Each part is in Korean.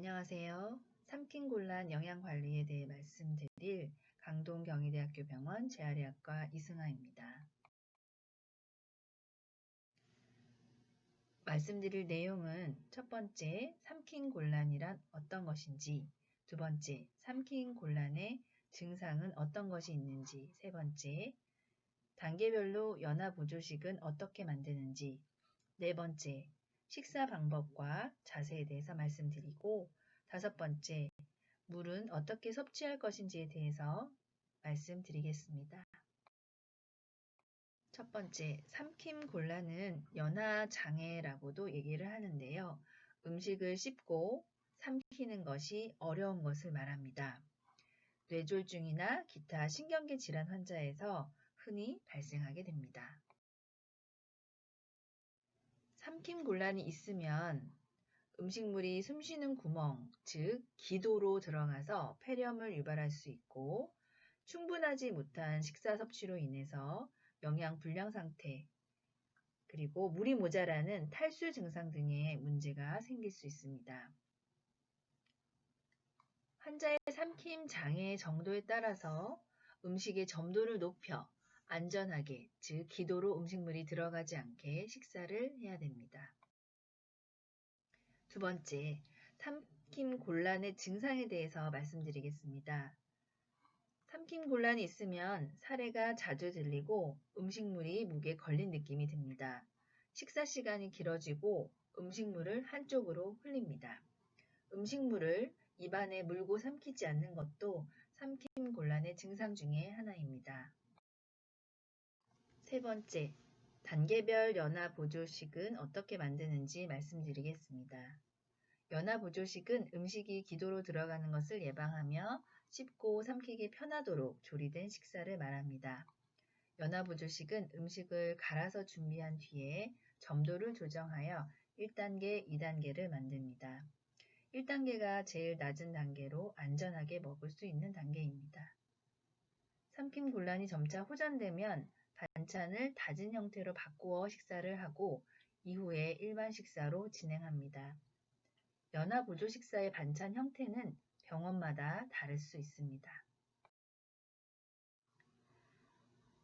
안녕하세요. 삼킴곤란 영양관리에 대해 말씀드릴 강동경희대학교 병원 재활의학과 이승아입니다. 말씀드릴 내용은 첫 번째, 삼킴곤란이란 어떤 것인지, 두 번째, 삼킴곤란의 증상은 어떤 것이 있는지, 세 번째, 단계별로 연화보조식은 어떻게 만드는지, 네 번째, 식사 방법과 자세에 대해서 말씀드리고, 다섯 번째, 물은 어떻게 섭취할 것인지에 대해서 말씀드리겠습니다. 첫 번째, 삼킴곤란은 연화장애라고도 얘기를 하는데요. 음식을 씹고 삼키는 것이 어려운 것을 말합니다. 뇌졸중이나 기타 신경계 질환 환자에서 흔히 발생하게 됩니다. 삼킴곤란이 있으면 음식물이 숨쉬는 구멍, 즉 기도로 들어가서 폐렴을 유발할 수 있고 충분하지 못한 식사 섭취로 인해서 영양 불량 상태, 그리고 물이 모자라는 탈수 증상 등의 문제가 생길 수 있습니다. 환자의 삼킴 장애 정도에 따라서 음식의 점도를 높여 안전하게, 즉 기도로 음식물이 들어가지 않게 식사를 해야 됩니다. 두 번째, 삼킴곤란의 증상에 대해서 말씀드리겠습니다. 삼킴곤란이 있으면 사레가 자주 들리고 음식물이 목에 걸린 느낌이 듭니다. 식사 시간이 길어지고 음식물을 한쪽으로 흘립니다. 음식물을 입안에 물고 삼키지 않는 것도 삼킴곤란의 증상 중에 하나입니다. 세 번째, 단계별 연화보조식은 어떻게 만드는지 말씀드리겠습니다. 연화보조식은 음식이 기도로 들어가는 것을 예방하며 씹고 삼키기 편하도록 조리된 식사를 말합니다. 연화보조식은 음식을 갈아서 준비한 뒤에 점도를 조정하여 1단계, 2단계를 만듭니다. 1단계가 제일 낮은 단계로 안전하게 먹을 수 있는 단계입니다. 삼킴곤란이 점차 호전되면 반찬을 다진 형태로 바꾸어 식사를 하고 이후에 일반 식사로 진행합니다. 연화보조 식사의 반찬 형태는 병원마다 다를 수 있습니다.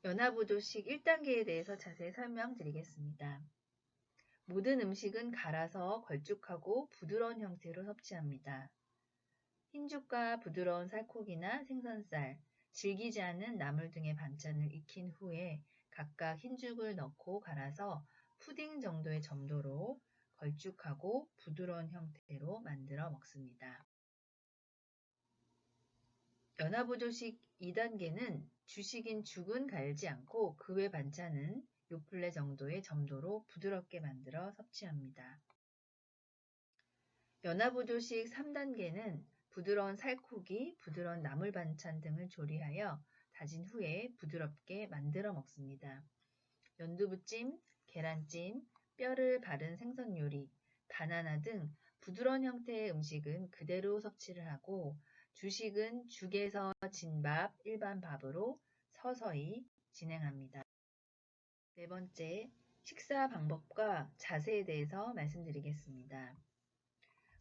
연화보조식 1단계에 대해서 자세히 설명드리겠습니다. 모든 음식은 갈아서 걸쭉하고 부드러운 형태로 섭취합니다. 흰죽과 부드러운 살코기나 생선살, 질기지 않은 나물 등의 반찬을 익힌 후에 각각 흰죽을 넣고 갈아서 푸딩 정도의 점도로 걸쭉하고 부드러운 형태로 만들어 먹습니다. 연화보조식 2단계는 주식인 죽은 갈지 않고 그 외 반찬은 요플레 정도의 점도로 부드럽게 만들어 섭취합니다. 연화보조식 3단계는 부드러운 살코기, 부드러운 나물 반찬 등을 조리하여 다진 후에 부드럽게 만들어 먹습니다. 연두부찜, 계란찜, 뼈를 바른 생선 요리, 바나나 등 부드러운 형태의 음식은 그대로 섭취를 하고 주식은 죽에서 진밥, 일반 밥으로 서서히 진행합니다. 네 번째, 식사 방법과 자세에 대해서 말씀드리겠습니다.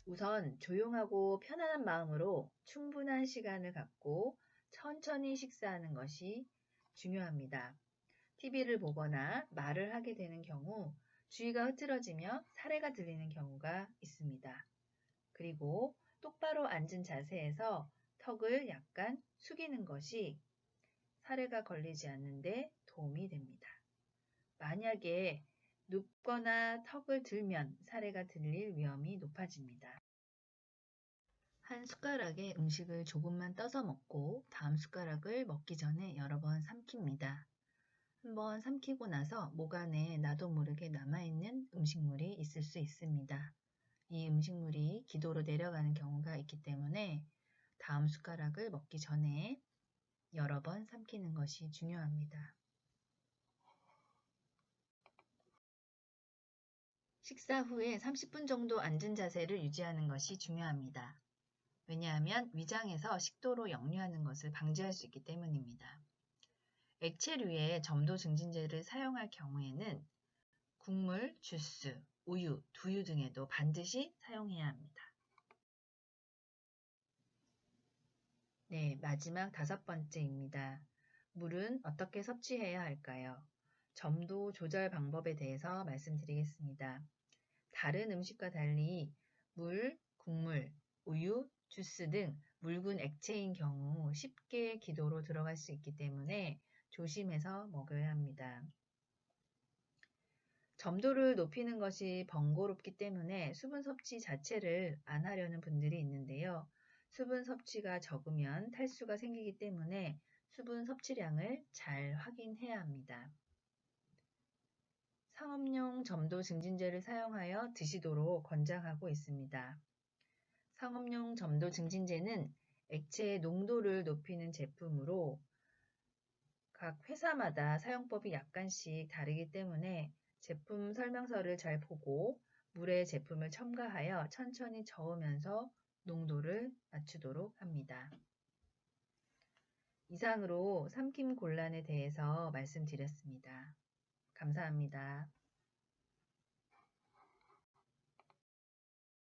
우선 조용하고 편안한 마음으로 충분한 시간을 갖고 천천히 식사하는 것이 중요합니다. TV를 보거나 말을 하게 되는 경우 주의가 흐트러지며 사레가 들리는 경우가 있습니다. 그리고 똑바로 앉은 자세에서 턱을 약간 숙이는 것이 사레가 걸리지 않는데 도움이 됩니다. 만약에 눕거나 턱을 들면 사레가 들릴 위험이 높아집니다. 한 숟가락에 음식을 조금만 떠서 먹고 다음 숟가락을 먹기 전에 여러 번 삼킵니다. 한번 삼키고 나서 목 안에 나도 모르게 남아있는 음식물이 있을 수 있습니다. 이 음식물이 기도로 내려가는 경우가 있기 때문에 다음 숟가락을 먹기 전에 여러 번 삼키는 것이 중요합니다. 식사 후에 30분 정도 앉은 자세를 유지하는 것이 중요합니다. 왜냐하면 위장에서 식도로 역류하는 것을 방지할 수 있기 때문입니다. 액체류의 점도 증진제를 사용할 경우에는 국물, 주스, 우유, 두유 등에도 반드시 사용해야 합니다. 네, 마지막 5번째입니다. 물은 어떻게 섭취해야 할까요? 점도 조절 방법에 대해서 말씀드리겠습니다. 다른 음식과 달리 물, 국물, 우유, 주스 등 묽은 액체인 경우 쉽게 기도로 들어갈 수 있기 때문에 조심해서 먹어야 합니다. 점도를 높이는 것이 번거롭기 때문에 수분 섭취 자체를 안 하려는 분들이 있는데요. 수분 섭취가 적으면 탈수가 생기기 때문에 수분 섭취량을 잘 확인해야 합니다. 상업용 점도 증진제를 사용하여 드시도록 권장하고 있습니다. 상업용 점도 증진제는 액체의 농도를 높이는 제품으로 각 회사마다 사용법이 약간씩 다르기 때문에 제품 설명서를 잘 보고 물에 제품을 첨가하여 천천히 저으면서 농도를 맞추도록 합니다. 이상으로 삼킴 곤란에 대해서 말씀드렸습니다. 감사합니다.